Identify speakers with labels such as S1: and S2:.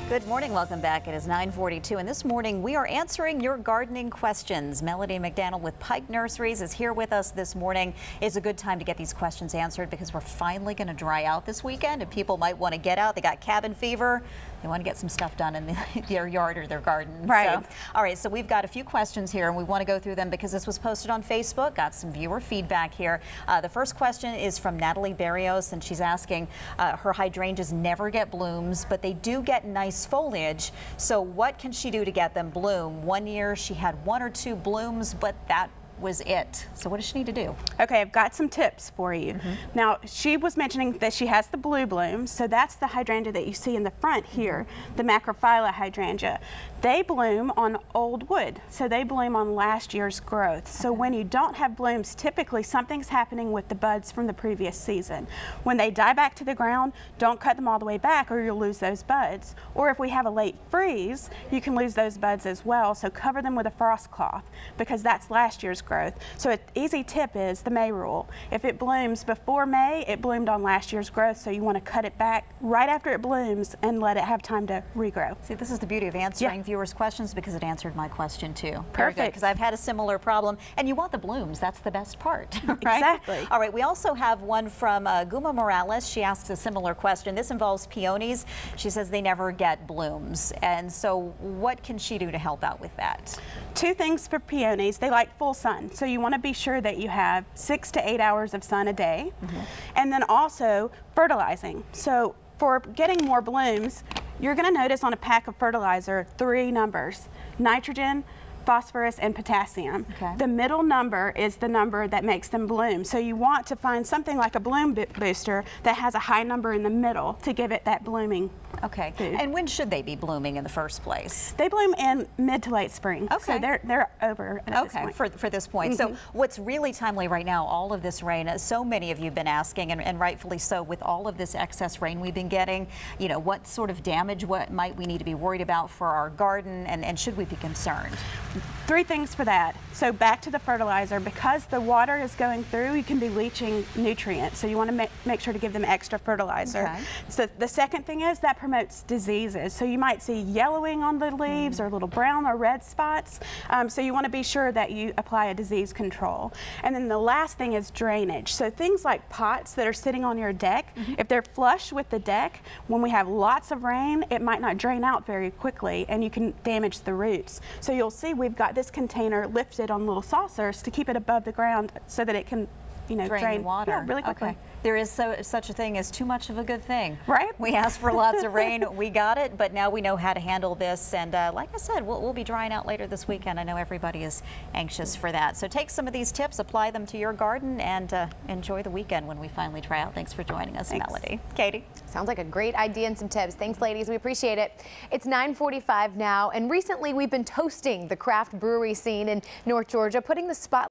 S1: Good morning. Welcome back. It is 9:42, and this morning we are answering your gardening questions. Melodie McDanal with Pike Nurseries is here with us this morning. It's a good time to get these questions answered because we're finally going to dry out this weekend, and people might want to get out. They got cabin fever. They want to get some stuff done in their yard or their garden.
S2: Right.
S1: So, all right. So we've got a few questions here, and we want to go through them because this was posted on Facebook. Got some viewer feedback here. The first question is from Natalie Barrios, and she's asking her hydrangeas never get blooms, but they do get nice foliage. So what can she do to get them bloom? One year she had 1 or 2 blooms, but that was it. So what does she need to do?
S2: Okay, I've got some tips for you. Now, she was mentioning that she has the blue blooms, so that's the hydrangea that you see in the front here, the macrophylla hydrangea. They bloom on old wood, so they bloom on last year's growth. So when you don't have blooms, typically something's happening with the buds from the previous season. When they die back to the ground, don't cut them all the way back or you'll lose those buds. Or if we have a late freeze, you can lose those buds as well, so cover them with a frost cloth because that's last year's growth. So an easy tip is the May rule. If it blooms before May, it bloomed on last year's growth, so you want to cut it back right after it blooms and let it have time to regrow.
S1: See, this is the beauty of answering viewers' questions because it answered my question too.
S2: Perfect.
S1: Because I've had a similar problem, and you want the blooms. That's the best part, right?
S2: Exactly.
S1: All right, we also have one from Guma Morales. She asks a similar question. This involves peonies. She says they never get blooms, and so what can she do to help out with that?
S2: 2 things for peonies. They like full sun, so you want to be sure that you have 6 to 8 hours of sun a day. And then also fertilizing. So for getting more blooms, you're going to notice on a pack of fertilizer 3 numbers: nitrogen, phosphorus, and potassium. The middle number is the number that makes them bloom. So you want to find something like a bloom booster that has a high number in the middle to give it that blooming.
S1: Okay.
S2: Food.
S1: And when should they be blooming in the first place?
S2: They bloom in mid to late spring.
S1: Okay.
S2: So they're over at this point.
S1: For this point. So what's really timely right now, all of this rain, so many of you have been asking, and rightfully so, with all of this excess rain we've been getting, you know, what sort of damage, what might we need to be worried about for our garden, and should we be concerned?
S2: 3 things for that. So back to the fertilizer, because the water is going through, you can be leaching nutrients. So you want to make sure to give them extra fertilizer. So the second thing is that promotes diseases. So you might see yellowing on the leaves or little brown or red spots. So you want to be sure that you apply a disease control. And then the last thing is drainage. So things like pots that are sitting on your deck, if they're flush with the deck, when we have lots of rain, it might not drain out very quickly and you can damage the roots. So you'll see we've got this container lifted on little saucers to keep it above the ground so that it can, you know, drain
S1: water
S2: really quickly.
S1: Okay. There is such a thing as too much of a good thing.
S2: Right.
S1: We asked for lots of rain. We got it, but now we know how to handle this. And like I said, we'll be drying out later this weekend. I know everybody is anxious for that. So take some of these tips, apply them to your garden, and enjoy the weekend when we finally dry out. Thanks for joining us, Melodie. Katie?
S3: Sounds like a great idea and some tips. Thanks, ladies. We appreciate it. It's 9:45 now, and recently we've been toasting the craft brewery scene in North Georgia, putting the spotlight